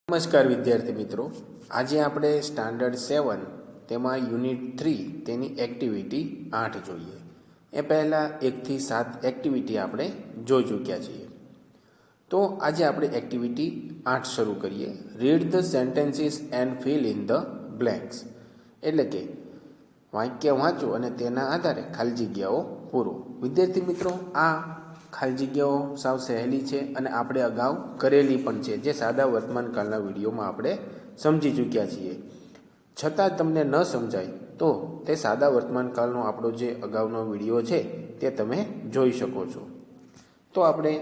નમસ્કાર વિદ્યાર્થી મિત્રો, આજે આપણે સ્ટાન્ડર્ડ 7 તેમાં યુનિટ 3 તેની એક્ટિવિટી 8 જોઈએ. એ પહેલાં 1 થી 7 એક્ટિવિટી આપણે જોઈ ચૂક્યા છીએ. તો આજે આપણે એક્ટિવિટી 8 શરૂ કરીએ. Read the sentences and fill in the blanks. એટલે કે વાક્ય વાંચો અને તેના આધારે ખાલી જગ્યાઓ પૂરો. વિદ્યાર્થી મિત્રો, આ ખાલી જગ્યાઓ સાવ સહેલી છે અને આપણે અગાઉ કરેલી પણ છે, જે સાદા વર્તમાનકાળના વિડીયોમાં આપણે સમજી ચૂક્યા છીએ. છતાં તમને ન સમજાય તો તે સાદા વર્તમાનકાળનો આપણો જે અગાઉનો વિડીયો છે તે તમે જોઈ શકો છો. તો આપણે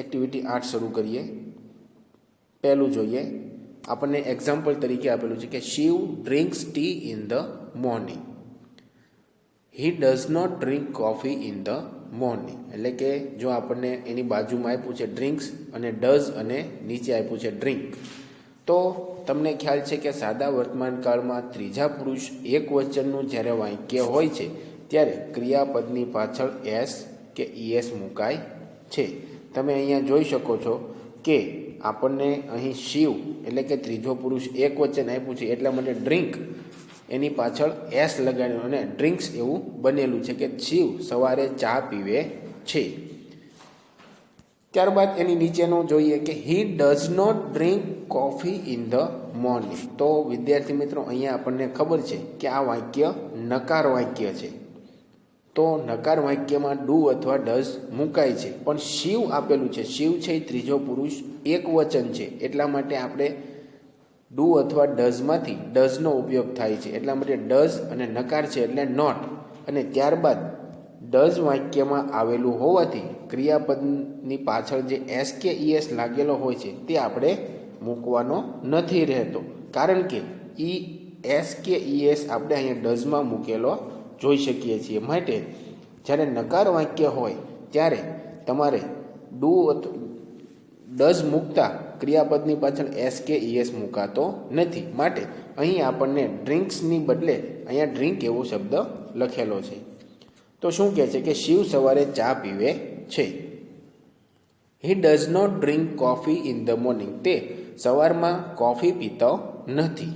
એક્ટિવિટી 8 શરૂ કરીએ. પહેલું જોઈએ, આપણને એક્ઝામ્પલ તરીકે આપેલું છે કે Shiv drinks tea in the morning. He does not drink coffee in the morning. એટલે કે જો આપણને એની બાજુમાં આપ્યું છે ડ્રિંક્સ અને ડઝ અને નીચે આપ્યું છે ડ્રિંક, તો તમને ખ્યાલ છે કે સાદા વર્તમાનકાળમાં ત્રીજા પુરુષ એક વચનનું જ્યારે વાક્ય હોય છે ત્યારે ક્રિયાપદની પાછળ એસ કે ઈએસ મુકાય છે. તમે અહીંયા જોઈ શકો છો કે આપણને અહીં શિવ એટલે કે ત્રીજો પુરુષ એક વચન આપ્યું છે, એટલા માટે ડ્રિંક એની પાછળ એસ લગાડ્યું અને ડ્રિંક્સ એવું બનેલું છે કે શિવ સવારે ચા પીવે છે. ત્યારબાદ એની નીચેનું જોઈએ કે he does not drink coffee in the morning. તો વિદ્યાર્થી મિત્રો, અહીંયા આપણને ખબર છે કે આ વાક્ય નકાર વાક્ય છે. તો નકાર વાક્યમાં ડુ અથવા ડઝ મુકાય છે, પણ શિવ આપેલું છે. શિવ છે એ ત્રીજો પુરુષ એક વચન છે, એટલા માટે આપણે ડુ અથવા ડઝમાંથી ડઝનો ઉપયોગ થાય છે. એટલા માટે ડઝ અને નકાર છે એટલે નોટ, અને ત્યારબાદ ડઝ વાક્યમાં આવેલું હોવાથી ક્રિયાપદની પાછળ જે એસ કે ઈએસ લાગેલો હોય છે તે આપણે મૂકવાનો નથી રહેતો, કારણ કે એસ કે ઈએસ આપણે અહીંયા ડઝમાં મૂકેલો જોઈ શકીએ છીએ. માટે જ્યારે નકાર વાક્ય હોય ત્યારે તમારે ડુ ડઝ મૂકતા ક્રિયાપદની પાછળ એસ કે ઈએસ મુકાતો નથી. માટે અહીં આપણને ડ્રિંક્સની બદલે અહીંયા ડ્રિંક એવો શબ્દ લખેલો છે. તો શું કહે છે કે શિવ સવારે ચા પીવે છે. He does not drink coffee in the morning. તે સવારમાં કોફી પીતો નથી.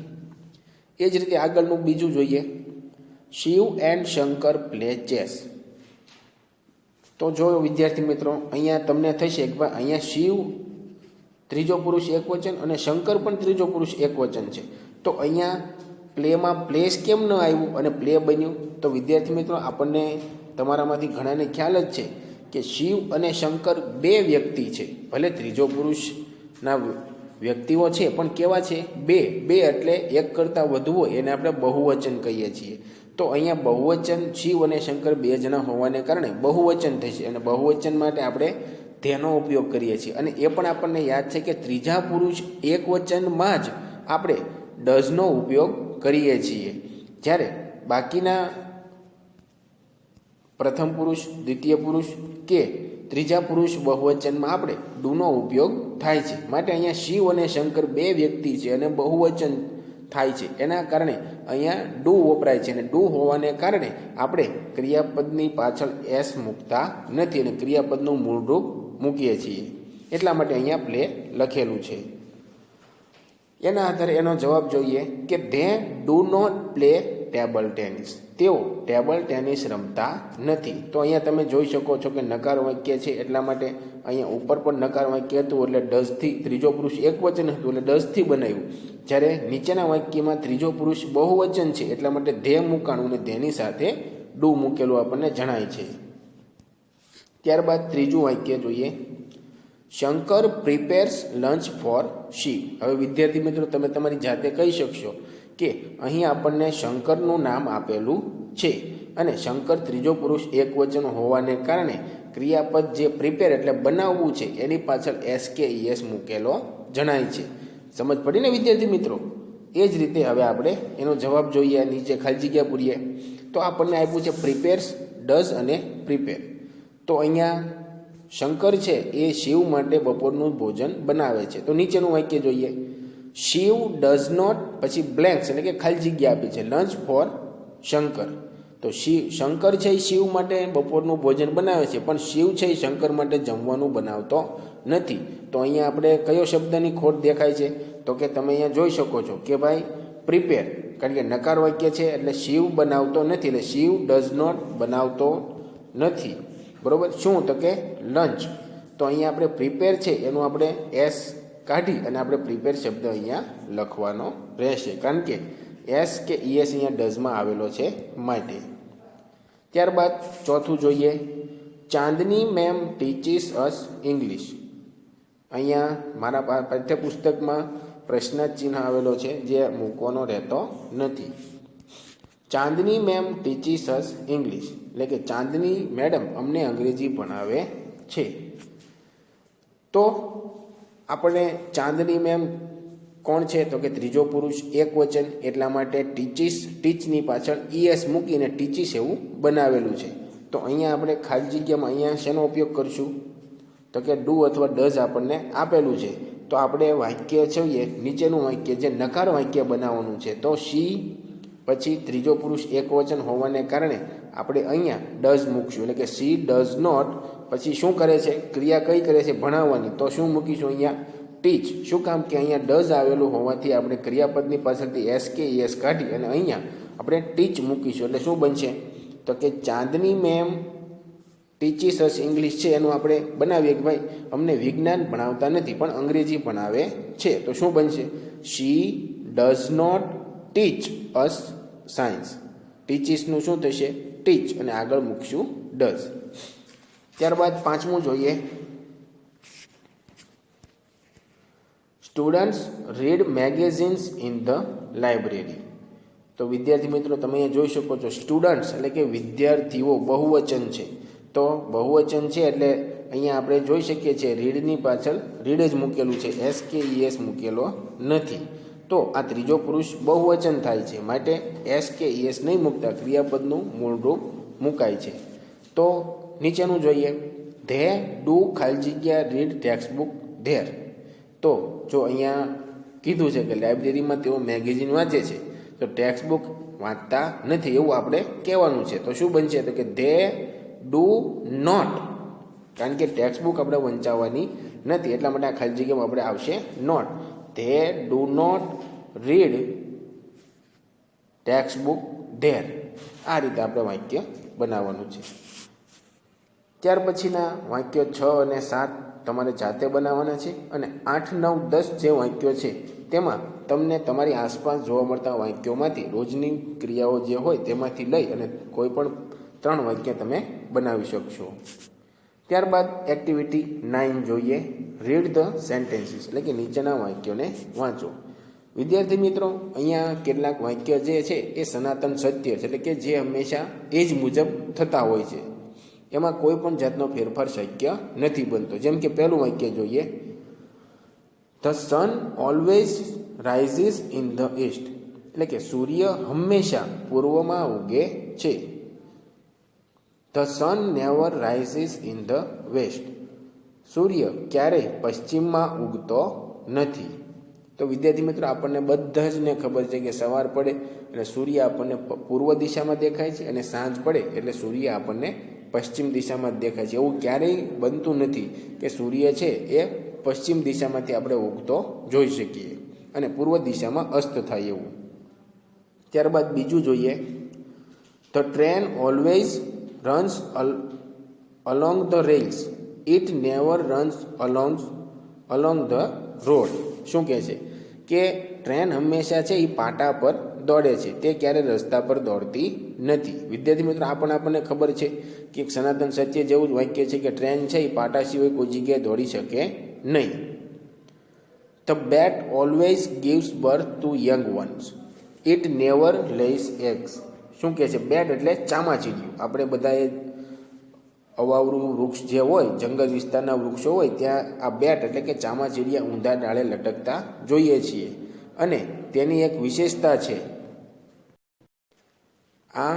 એ જ રીતે આગળનું બીજું જોઈએ, Shiv and Shankar play chess. તો જો વિદ્યાર્થી મિત્રો, અહીંયા તમને થશે કે ભાઈ અહીંયા શિવ ત્રીજો પુરુષ એક વચન અને શંકર પણ ત્રીજો પુરુષ એક વચન છે, તો અહીંયા પ્લેમાં પ્લેસ કેમ ન આવ્યું અને પ્લે બન્યું? તો વિદ્યાર્થી મિત્રો, આપણને તમારામાંથી ઘણાને ખ્યાલ જ છે કે શિવ અને શંકર બે વ્યક્તિ છે. ભલે ત્રીજો પુરુષના વ્યક્તિઓ છે, પણ કેવા છે? બે એટલે એક કરતાં વધુ હોય એને આપણે બહુવચન કહીએ છીએ. તો અહીંયા બહુવચન શિવ અને શંકર બે જણા હોવાને કારણે બહુવચન થશે, અને બહુવચન માટે આપણે તેનો ઉપયોગ કરીએ છીએ. અને એ પણ આપણને યાદ છે કે ત્રીજા પુરુષ એક વચનમાં જ આપણે ડઝનો ઉપયોગ કરીએ છીએ, જ્યારે બાકીના પ્રથમ પુરુષ, દ્વિતીય પુરુષ કે ત્રીજા પુરુષ બહુવચનમાં આપણે ડુનો ઉપયોગ થાય છે. માટે અહીંયા શિવ અને શંકર બે વ્યક્તિ છે અને બહુવચન થાય છે, એના કારણે અહીંયા ડુ વપરાય છે. અને ડુ હોવાને કારણે આપણે ક્રિયાપદની પાછળ એસ મૂકતા નથી અને ક્રિયાપદનું મૂળરૂપ મૂકીએ છીએ. એટલા માટે અહીંયા પ્લે લખેલું છે. એના આધારે એનો જવાબ જોઈએ કે they do not play table tennis. તેઓ ટેબલ ટેનિસ રમતા નથી. તો અહીંયા તમે જોઈ શકો છો કે નકાર વાક્ય છે, એટલા માટે અહીંયા ઉપર પણ નકાર વાક્ય હતું એટલે ડઝથી, ત્રીજો પુરુષ એક વચન હતું એટલે ડઝથી બનાવ્યું. જ્યારે નીચેના વાક્યમાં ત્રીજો પુરુષ બહુવચન છે, એટલા માટે ધે મૂકાણું અને તેની સાથે ડુ મૂકેલું આપણને જણાય છે. ત્યારબાદ ત્રીજું વાક્ય જોઈએ, Shankar prepares lunch for Shiv. હવે વિદ્યાર્થી મિત્રો, તમે તમારી જાતે કહી શકશો કે અહીં આપણને શંકરનું નામ આપેલું છે અને શંકર ત્રીજો પુરુષ એક વચન હોવાને કારણે ક્રિયાપદ જે પ્રિપેર એટલે બનાવવું છે એની પાછળ એસ કે ઈએસ મૂકેલો જણાય છે. સમજ પડી ને વિદ્યાર્થી મિત્રો? એ જ રીતે હવે આપણે એનો જવાબ જોઈએ. નીચે ખાલી જગ્યા પૂરીએ. તો આપણને આપ્યું છે પ્રિપેર્સ, ડઝ અને પ્રિપેર. તો અહીંયા શંકર છે એ શિવ માટે બપોરનું ભોજન બનાવે છે. તો નીચેનું વાક્ય જોઈએ, શિવ ડઝ નોટ, પછી બ્લેન્ક્સ એટલે કે ખાલી જગ્યા આપી છે, લંચ ફોર શંકર. તો શંકર છે એ શિવ માટે બપોરનું ભોજન બનાવે છે, પણ શિવ છે એ શંકર માટે જમવાનું બનાવતો નથી. તો અહીંયા આપણે કયો શબ્દની ખોટ દેખાય છે? તો કે તમે અહીંયા જોઈ શકો છો કે ભાઈ પ્રિપેર, કારણ કે નકાર વાક્ય છે એટલે શિવ બનાવતો નથી, એટલે શિવ ડઝ નોટ બનાવતો નથી. બરોબર. શું? તો કે લંચ. તો અહીંયા આપણે પ્રિપેર છે એનું આપણે એસ કાઢી અને આપણે પ્રિપેર શબ્દ અહીંયા લખવાનો રહેશે, કારણ કે એસ કે ઈએસ અહીંયા ડઝમાં આવેલો છે માટે. ત્યારબાદ ચોથું જોઈએ, ચાંદની મેમ ટીચીસ અસ ઇંગ્લિશ. અહીંયા મારા પાઠ્યપુસ્તકમાં પ્રશ્ન ચિહ્ન આવેલો છે જે મૂકવાનો રહેતો નથી. ચાંદની મેમ ટીચીસ અસ ઇંગ્લિશ, એટલે કે ચાંદની મેડમ અમને અંગ્રેજી ભણાવે છે. તો આપણે ચાંદની મેમ કોણ છે? તો કે ત્રીજો પુરુષ એક વચન, એટલા માટે ટીચીસ, ટીચની પાછળ ઈએસ મૂકીને ટીચીસ એવું બનાવેલું છે. તો અહીંયા આપણે ખાલી જગ્યામાં અહીંયા શેનો ઉપયોગ કરશું? તો કે ડુ અથવા ડઝ આપણને આપેલું છે. તો આપણે વાક્ય જોઈએ, નીચેનું વાક્ય જે નકાર વાક્ય બનાવવાનું છે. તો શી પછી ત્રીજો પુરુષ એક વચન હોવાને કારણે આપણે અહીંયા ડઝ મૂકશું, એટલે કે શી ડઝ નોટ. પછી શું કરે છે? ક્રિયા કઈ કરે છે? ભણાવવાની. તો શું મૂકીશું? અહીંયા ટીચ. શું કામ? કે અહીંયા ડઝ આવેલું હોવાથી આપણે ક્રિયાપદની પાછળથી એસ કે એસ કાઢી અને અહીંયા આપણે ટીચ મૂકીશું. એટલે શું બનશે? તો કે ચાંદની મેમ ટીચીસ અસ ઇંગ્લિશ છે એનું આપણે બનાવીએ કે ભાઈ અમને વિજ્ઞાન ભણાવતા નથી પણ અંગ્રેજી ભણાવે છે. તો શું બનશે? She does not teach us science. ટીચીસનું શું થશે? ટીચ, અને આગળ મૂકશું ડઝ. ત્યારબાદ પાંચમું જોઈએ, students read magazines in the library. તો વિદ્યાર્થી મિત્રો તમે અહીંયા જોઈ શકો છો સ્ટુડન્ટ્સ એટલે કે વિદ્યાર્થીઓ બહુવચન છે. તો બહુવચન છે એટલે અહીંયા આપણે જોઈ શકીએ છીએ રીડની પાછળ રીડ જ મૂકેલું છે, એસ કે ઈએસ મૂકેલો નથી. તો આ ત્રીજો પુરુષ બહુવચન થાય છે માટે એસ કે ઈએસ નહીં મૂકતા ક્રિયાપદનું મૂળ રૂપ મુકાય છે. તો નીચેનું જોઈએ, ધે ડુ ખાલી જગ્યા રીડ ટેક્સ્ટ બુક ધેર. તો જો અહીંયા કીધું છે કે લાઇબ્રેરીમાં તેઓ મેગેઝિન વાંચે છે, તો ટેક્સ્ટ બુક વાંચતા નથી એવું આપણે કહેવાનું છે. તો શું બનશે? તો કે ધે ડુ નોટ, કારણ કે ટેક્સ્ટ બુક આપણે વંચાવવાની નથી એટલા માટે આ ખાલી જગ્યામાં આપણે આવશે not. They do not read textbook there. આ રીતે આપણે વાક્ય બનાવવાનું છે. ત્યાર પછીના વાક્યો 6 અને 7 તમારે જાતે બનાવવાના છે, અને 8, 9, 10 જે વાક્યો છે તેમાં તમને તમારી આસપાસ જોવા મળતા વાક્યોમાંથી રોજની ક્રિયાઓ જે હોય તેમાંથી લઈ અને કોઈ પણ 3 વાક્ય તમે બનાવી શકશો. ત્યારબાદ એક્ટિવિટી 9 જોઈએ, રીડ ધ સેન્ટેન્સીસ, એટલે કે નીચેના વાક્યોને વાંચો. વિદ્યાર્થી મિત્રો અહીંયા કેટલાક વાક્ય જે છે એ સનાતન સત્ય છે, એટલે કે જે હંમેશા એ જ મુજબ થતા હોય છે, એમાં કોઈ પણ જાતનો ફેરફાર શક્ય નથી બનતો. જેમ કે પહેલું વાક્ય જોઈએ, the sun always rises in the east, એટલે કે સૂર્ય હંમેશા પૂર્વમાં ઉગે છે. The sun never rises in the west, સૂર્ય ક્યારેય પશ્ચિમમાં ઉગતો નથી. તો વિદ્યાર્થી મિત્રો આપણને બધા જ ને ખબર છે કે સવાર પડે એટલે સૂર્ય આપણને પૂર્વ દિશામાં દેખાય છે અને સાંજ પડે એટલે સૂર્ય આપણને પશ્ચિમ દિશામાં જ દેખાય છે. એવું ક્યારેય બનતું નથી કે સૂર્ય છે એ પશ્ચિમ દિશામાંથી આપણે ઉગતો જોઈ શકીએ અને પૂર્વ દિશામાં અસ્ત થાય એવું. ત્યારબાદ બીજું જોઈએ, the train always runs along the rails, it never runs along the road. શું કહે છે કે ટ્રેન હંમેશા છે એ પાટા પર દોડે છે, તે ક્યારે રસ્તા પર દોડતી નથી. વિદ્યાર્થી મિત્રો આપણને ખબર છે કે એક સનાતન સત્ય જેવું જ વાક્ય છે કે ટ્રેન છે એ પાટા સિવાય કોઈ જગ્યાએ દોડી શકે નહીં. The bat always gives birth to young ones, it never lays eggs. શું કહે છે? બેટ એટલે ચામાચીડિયું. આપણે બધાએ અવાવરું વૃક્ષ જે હોય, જંગલ વિસ્તારના વૃક્ષો હોય ત્યાં આ બેટ એટલે કે ચામાચીડિયા ઊંધા ડાળે લટકતા જોઈએ છીએ, અને તેની એક વિશેષતા છે, આ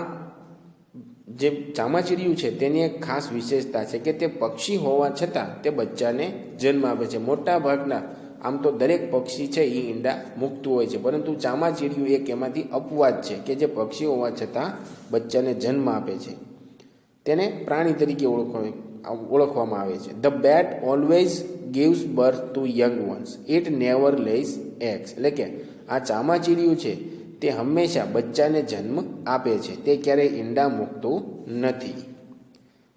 જે ચામાચીડિયું છે તેની એક ખાસ વિશેષતા છે કે તે પક્ષી હોવા છતાં તે બચ્ચાને જન્મ આપે છે. મોટા ભાગના આમ તો દરેક પક્ષી છે એ ઈંડા મૂકતું હોય છે, પરંતુ ચામાચીડિયું એક એમાંથી અપવાદ છે કે જે પક્ષી હોવા છતાં બચ્ચાને જન્મ આપે છે. તેને પ્રાણી તરીકે ઓળખવામાં ઓળખવામાં આવે છે. The bat always gives birth to young ones, it never lays eggs. એટલે કે આ ચામાચીડિયું છે તે હંમેશા બચ્ચાને જન્મ આપે છે, તે ક્યારેય ઈંડા મૂકતું નથી.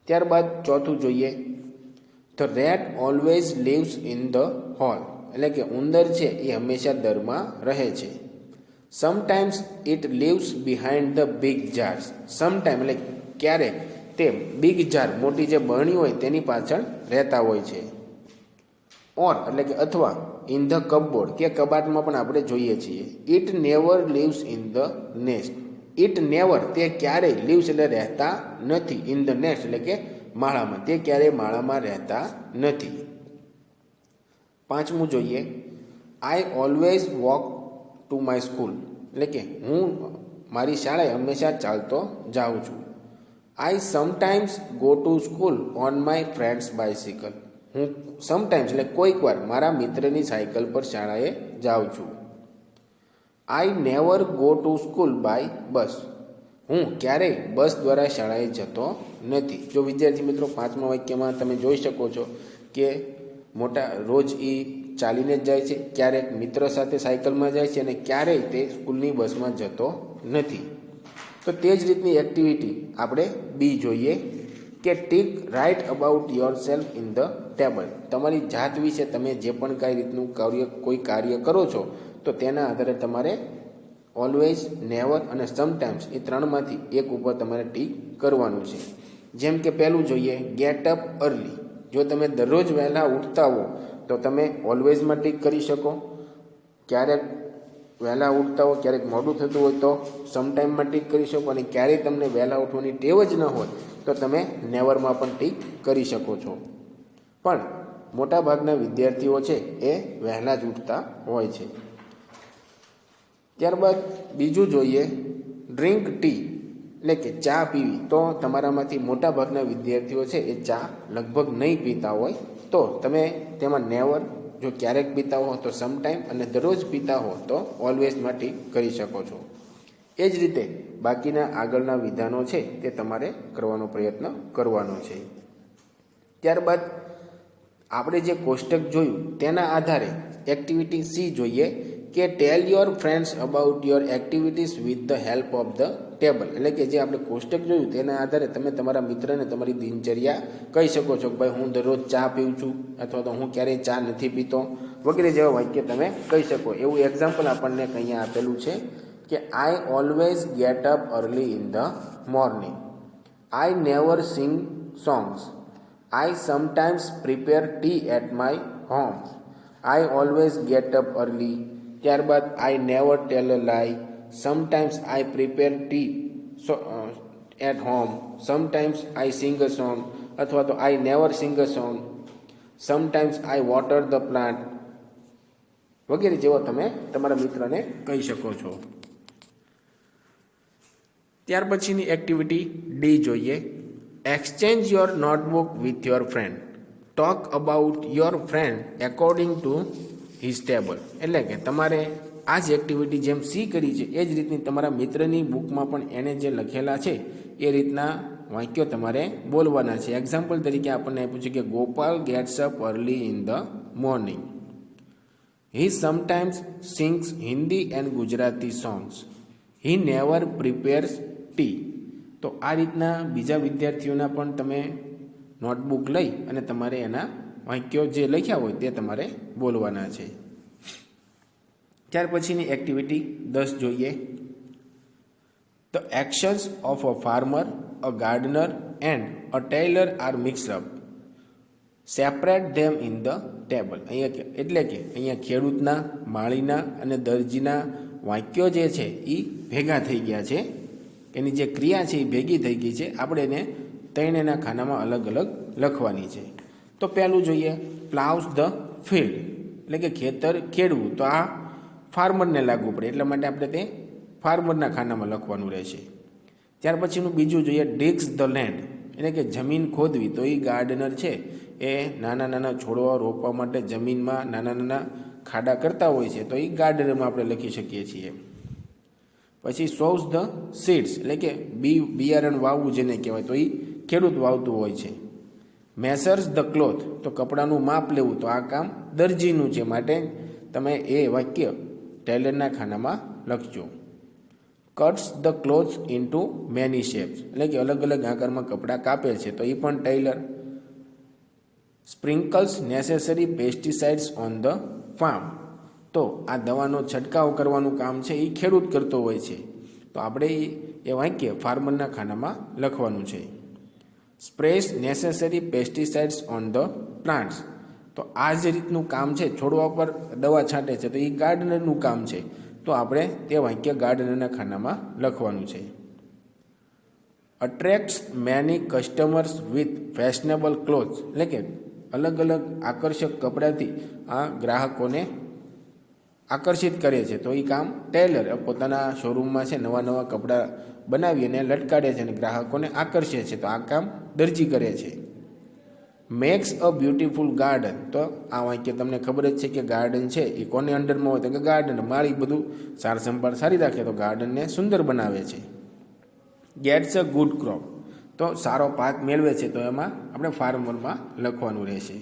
ત્યારબાદ ચોથું જોઈએ, the rat always lives in the hole. એટલે કે ઉંદર છે એ હંમેશા દરમાં રહે છે. Sometimes it lives behind the big jars. Sometime એટલે ક્યારેક તે બિગ જાર, મોટી જે બરણી હોય તેની પાછળ રહેતા હોય છે. ઓર એટલે કે અથવા ઇન ધ કપબોર્ડ કે કબાટમાં પણ આપણે જોઈએ છીએ. It never leaves in the nest. It never તે ક્યારેય, લીવ્સ એટલે રહેતા નથી, ઇન ધ નેસ્ટ એટલે કે માળામાં, તે ક્યારેય માળામાં રહેતા નથી. પાંચમું જોઈએ, I always walk to my school. એટલે કે હું મારી શાળાએ હંમેશા ચાલતો જાઉં છું. I sometimes go to school on my friend's bicycle. હું સમટાઈમ્સ એટલે કોઈક વાર મારા મિત્રની સાયકલ પર શાળાએ જાઉં છું. I never go to school by bus. હું ક્યારેય બસ દ્વારા શાળાએ જતો નથી. જો વિદ્યાર્થી મિત્રો પાંચમા વાક્યમાં તમે જોઈ શકો છો કે રોજ એ ચાલીને જ જાય છે, ક્યારેક મિત્ર સાથે સાયકલમાં જાય છે અને ક્યારેય તે સ્કૂલની બસમાં જતો નથી. તો તે જ રીતની એક્ટિવિટી આપણે બી જોઈએ કે tick right about your self in the table. તમારી જાત વિશે તમે જે પણ કાંઈ રીતનું કોઈ કાર્ય કરો છો તો તેના આધારે તમારે ઓલવેઝ, નેવર અને સમટાઈમ્સ એ ત્રણમાંથી એક ઉપર તમારે ટીક કરવાનું છે. જેમ કે પહેલું જોઈએ, ગેટ અપ અર્લી. જો તમે દરરોજ વહેલા ઉઠતા હો તો તમે ઓલવેઝમાં ટીક કરી શકો. ક્યારેક વહેલા ઉઠતા હો, ક્યારેક મોડું થતું હોય તો સમટાઈમમાં ટીક કરી શકો. અને ક્યારેય તમને વહેલા ઉઠવાની ટેવ જ ન હોય તો તમે નેવરમાં પણ ટીક કરી શકો છો. પણ મોટાભાગના વિદ્યાર્થીઓ છે એ વહેલા જ ઉઠતા હોય છે. ત્યારબાદ બીજું જોઈએ, ડ્રિંક ટી. એટલે કે ચા પીવી. તો તમારામાંથી મોટાભાગના વિદ્યાર્થીઓ છે એ ચા લગભગ નહીં પીતા હોય, તો તમે તેમાં નેવર, જો ક્યારેક પીતા હો તો સમટાઈમ, અને દરરોજ પીતા હો તો ઓલવેઝમાં ટીક કરી શકો છો. એ જ રીતે બાકીના આગળના વિધાનો છે તે તમારે કરવાનો પ્રયત્ન કરવાનો છે. ત્યારબાદ આપણે જે કોષ્ટક જોયું તેના આધારે એક્ટિવિટી સી જોઈએ કે ટેલ your friends about your activities with the help of the table. એટલે કે જે આપણે કોષ્ટક જોયું તેના આધારે તમે તમારા મિત્રને તમારી દિનચર્યા કહી શકો છો કે ભાઈ હું દરરોજ ચા પીઉં છું, અથવા તો હું ક્યારેય ચા નથી પીતો, વગેરે જેવા વાક્ય તમે કહી શકો. એવું એક્ઝામ્પલ આપણને અહીંયા આપેલું છે કે I always get up early in the morning. I never sing songs. I sometimes prepare tea at my home. I always get up early. ત્યારબાદ I never tell a lie. Sometimes I prepare tea at home. Sometimes I sing a song, અથવા તો I never sing a song. Sometimes I water the plant, વગેરે જેવો તમે તમારા મિત્રને કહી શકો છો. ત્યાર પછીની એક્ટિવિટી ડી જોઈએ, exchange your notebook with your friend. Talk about your friend according to his table. એટલે કે તમારે આ જ એક્ટિવિટી જેમ સી કરી છે એ જ રીતની તમારા મિત્રની બુકમાં પણ એણે જે લખેલા છે એ રીતના વાક્યો તમારે બોલવાના છે. એક્ઝામ્પલ તરીકે આપણને આપ્યું છે કે Gopal gets up early in the morning. He sometimes sings Hindi and Gujarati songs. He never prepares T. તો આ રીતના બીજા વિદ્યાર્થીઓના પણ તમે નોટબુક લઈ અને તમારે એના વાક્યો જે લખ્યા હોય તે તમારે બોલવાના છે. ત્યાર પછીની એક્ટિવિટી 10 જોઈએ, the actions of a farmer, a gardener and a tailor are mixed up. Separate them in the table. અહીંયા એટલે કે અહીંયા ખેડૂતના, માળીના અને દરજીના વાક્યો જે છે એ ભેગા થઈ ગયા છે. એની જે ક્રિયા છે એ ભેગી થઈ ગઈ છે. આપણે એને ત્રણેયના ખાનામાં અલગ અલગ લખવાની છે. તો પહેલું જોઈએ, પ્લાવ્સ ધ ફિલ્ડ. એટલે કે ખેતર ખેડવું. તો આ ફાર્મરને લાગુ પડે, એટલા માટે આપણે તે ફાર્મરના ખાનામાં લખવાનું રહેશે. ત્યાર પછીનું બીજું જોઈએ, ડિગ્સ ધ લેન્ડ. એટલે કે જમીન ખોદવી. તો એ ગાર્ડનર છે એ નાના નાના છોડવા રોપવા માટે જમીનમાં નાના નાના ખાડા કરતા હોય છે, તો એ ગાર્ડનરમાં આપણે લખી શકીએ છીએ. પછી સોવ્સ ધ સીડ્સ. એટલે કે બિયારણ વાવવું જેને કહેવાય, તો એ ખેડૂત વાવતું હોય છે. મેસર્સ ધ ક્લોથ, તો કપડાનું માપ લેવું, તો આ કામ દરજીનું છે, માટે તમે એ વાક્ય ટેલરના ખાનામાં લખજો. Cuts the clothes into many shapes, એટલે કે અલગ અલગ આકારમાં કપડાં કાપે છે, તો એ પણ tailor. Sprinkles necessary pesticides on the farm, તો આ દવાનો છંટકાવ કરવાનું કામ છે એ ખેડૂત કરતો હોય છે, તો આપણે એ વાક્ય ફાર્મરના ખાનામાં લખવાનું છે. Sprays necessary pesticides on the plants, તો આ જ રીતનું કામ છે, છોડવા પર દવા છાંટે છે, તો એ ગાર્ડનરનું કામ છે, તો આપણે તે વાક્ય ગાર્ડનરના ખાનામાં લખવાનું છે. Attracts many customers with fashionable clothes, એટલે કે અલગ અલગ આકર્ષક કપડાથી આ ગ્રાહકોને આકર્ષિત કરે છે, તો એ કામ ટેલર પોતાના શોરૂમમાં છે નવા નવા કપડાં બનાવી અને લટકાડે છે અને ગ્રાહકોને આકર્ષે છે, તો આ કામ દરજી કરે છે. મેક્સ અ બ્યુટીફુલ ગાર્ડન, તો આ વાક્ય તમને ખબર જ છે કે ગાર્ડન છે એ કોને અંડરમાં હોય, તો કે ગાર્ડન મારી બધું સાર સંભાળ સારી રાખે, તો ગાર્ડનને સુંદર બનાવે છે. ગેટ્સ અ ગુડ ક્રોપ, તો સારો પાક મેળવે છે, તો એમાં આપણે ફાર્મરમાં લખવાનું રહેશે.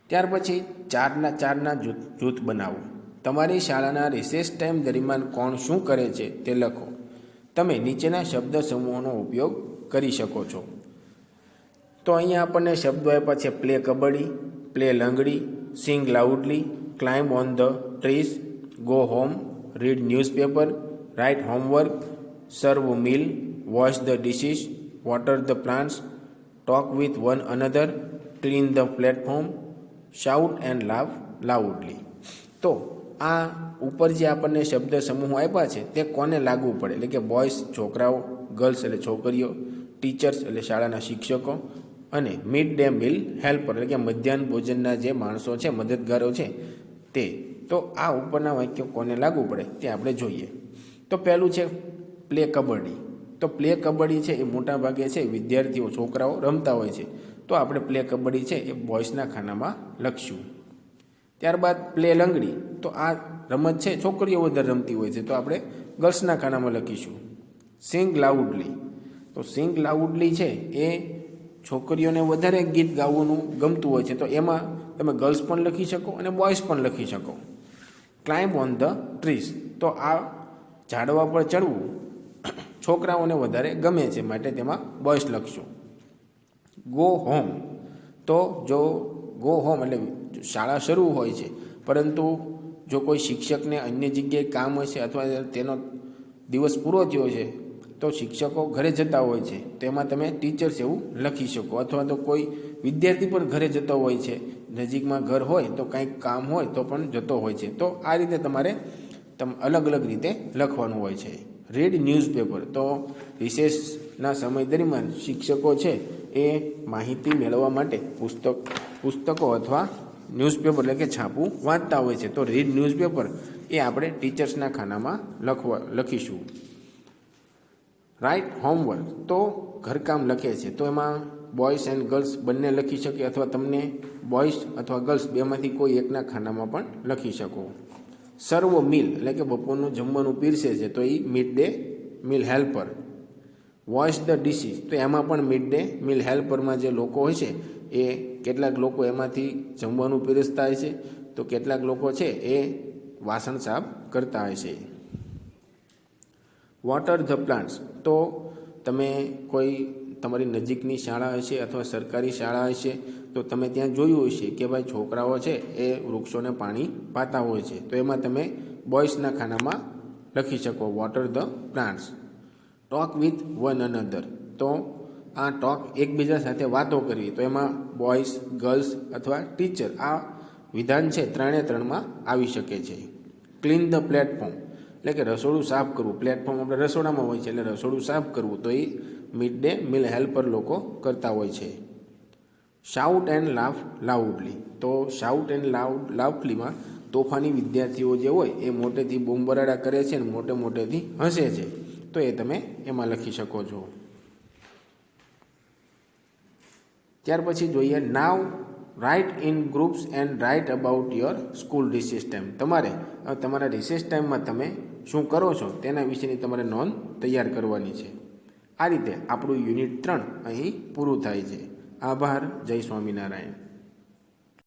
ત્યાર પછી ચારના જૂથ બનાવો. તમારી શાળાના રિસેસ ટાઈમ દરમિયાન કોણ શું કરે છે તે લખો. તમે નીચેના શબ્દ સમૂહોનો ઉપયોગ કરી શકો છો. તો અહીંયા આપણને શબ્દો આપ્યા છે: play kabaddi, play langdi, sing loudly, climb on the trees, go home, read newspaper, write homework, serve meal, wash the dishes, water the plants, talk with one another, clean the platform, shout and laugh loudly. તો આ ઉપર જે આપણને શબ્દ સમૂહો આપ્યા છે તે કોને લાગુ પડે, એટલે કે બોયઝ છોકરાઓ, ગર્લ્સ એટલે છોકરીઓ, ટીચર્સ એટલે શાળાના શિક્ષકો, અને મિડ ડે મિલ હેલ્પર એટલે કે મધ્યાહન ભોજનના જે માણસો છે, મદદગારો છે તે. તો આ ઉપરના વાક્યો કોને લાગુ પડે તે આપણે જોઈએ. તો પહેલું છે પ્લે કબડ્ડી. તો પ્લે કબડ્ડી છે એ મોટા ભાગે છે વિદ્યાર્થીઓ, છોકરાઓ રમતા હોય છે, તો આપણે પ્લે કબડ્ડી છે એ બોયઝના ખાનામાં લખશું. ત્યારબાદ પ્લે લંગડી, તો આ રમત છે છોકરીઓ વધારે રમતી હોય છે, તો આપણે ગર્લ્સના ખાનામાં લખીશું. સિંગ લાઉડલી, તો સિંગ લાઉડલી છે એ છોકરીઓને વધારે ગીત ગાવાનું ગમતું હોય છે, તો એમાં તમે ગર્લ્સ પણ લખી શકો અને બોયઝ પણ લખી શકો. ક્લાઇમ્બ ઓન ધ ટ્રીઝ, તો આ ઝાડવા પર ચડવું છોકરાઓને વધારે ગમે છે, માટે તેમાં બોયઝ લખશું. ગો હોમ, તો જો ગો હોમ એટલે શાળા શરૂ હોય છે, પરંતુ જો કોઈ શિક્ષકને અન્ય જગ્યાએ કામ હોય છે અથવા તેનો દિવસ પૂરો થયો છે તો શિક્ષકો ઘરે જતા હોય છે, તેમાં તમે ટીચર્સ એવું લખી શકો. અથવા તો કોઈ વિદ્યાર્થી પણ ઘરે જતો હોય છે, નજીકમાં ઘર હોય તો કંઈક કામ હોય તો પણ જતો હોય છે, તો આ રીતે તમારે અલગ અલગ રીતે લખવાનું હોય છે. રીડ ન્યૂઝપેપર, તો રિસેસના સમય દરમિયાન શિક્ષકો છે એ માહિતી મેળવવા માટે પુસ્તકો અથવા ન્યૂઝપેપર એટલે કે છાપું વાંચતા હોય છે, તો રીડ ન્યૂઝપેપર એ આપણે ટીચર્સના ખાનામાં લખીશું. રાઇટ હોમવર્ક, તો ઘરકામ લખે છે, તો એમાં બોયઝ એન્ડ ગર્લ્સ બંને લખી શકે, અથવા તમને બોયઝ અથવા ગર્લ્સ બેમાંથી કોઈ એકના ખાનામાં પણ લખી શકો. સર્વ મીલ એટલે કે બપોરનું જમવાનું પીરસે છે, તો એ mid day meal helper. Wash the dishes, તો એમાં પણ મિડ ડે મિલ હેલ્પરમાં જે લોકો હોય છે એ કેટલાક લોકો એમાંથી જમવાનું પીરસતા હોય છે, તો કેટલાક લોકો છે એ વાસણ સાફ કરતા હોય છે. વોટર ધ પ્લાન્ટ્સ, તો તમે કોઈ તમારી નજીકની શાળા હશે અથવા સરકારી શાળા હશે તો તમે ત્યાં જોયું હશે કે ભાઈ છોકરાઓ છે એ વૃક્ષોને પાણી પાતા હોય છે, તો એમાં તમે બોયઝના ખાનામાં લખી શકો water the plants. Talk with one another, તો આ ટોક એકબીજા સાથે વાતો કરવી, તો એમાં બોયઝ, ગર્લ્સ અથવા ટીચર આ વિધાન છે ત્રણે ત્રણમાં આવી શકે છે. ક્લીન ધ પ્લેટફોર્મ, એટલે કે રસોડું સાફ કરવું. પ્લેટફોર્મ આપણે રસોડામાં હોય છે એટલે રસોડું સાફ કરવું, તો એ મિડ ડે મિલ હેલ્પર લોકો કરતા હોય છે. શાઉટ એન્ડ લાફ લાઉડલી, તો શાઉટ એન્ડ લાઉડલીમાં તોફાની વિદ્યાર્થીઓ જે હોય એ મોટેથી બૂમબરાડા કરે છે અને મોટેથી હસે છે, તો એ તમે એમાં લખી શકો છો. ત્યાર પછી જોઈએ now write in groups and write about your school recess time. તમારે તમારા રિસેસ ટાઈમમાં તમે શું કરો છો તેના વિશેની તમારે નોંધ તૈયાર કરવાની છે. આ રીતે આપણું યુનિટ 3 અહીં પૂરું થાય છે. આભાર. જય સ્વામિનારાયણ.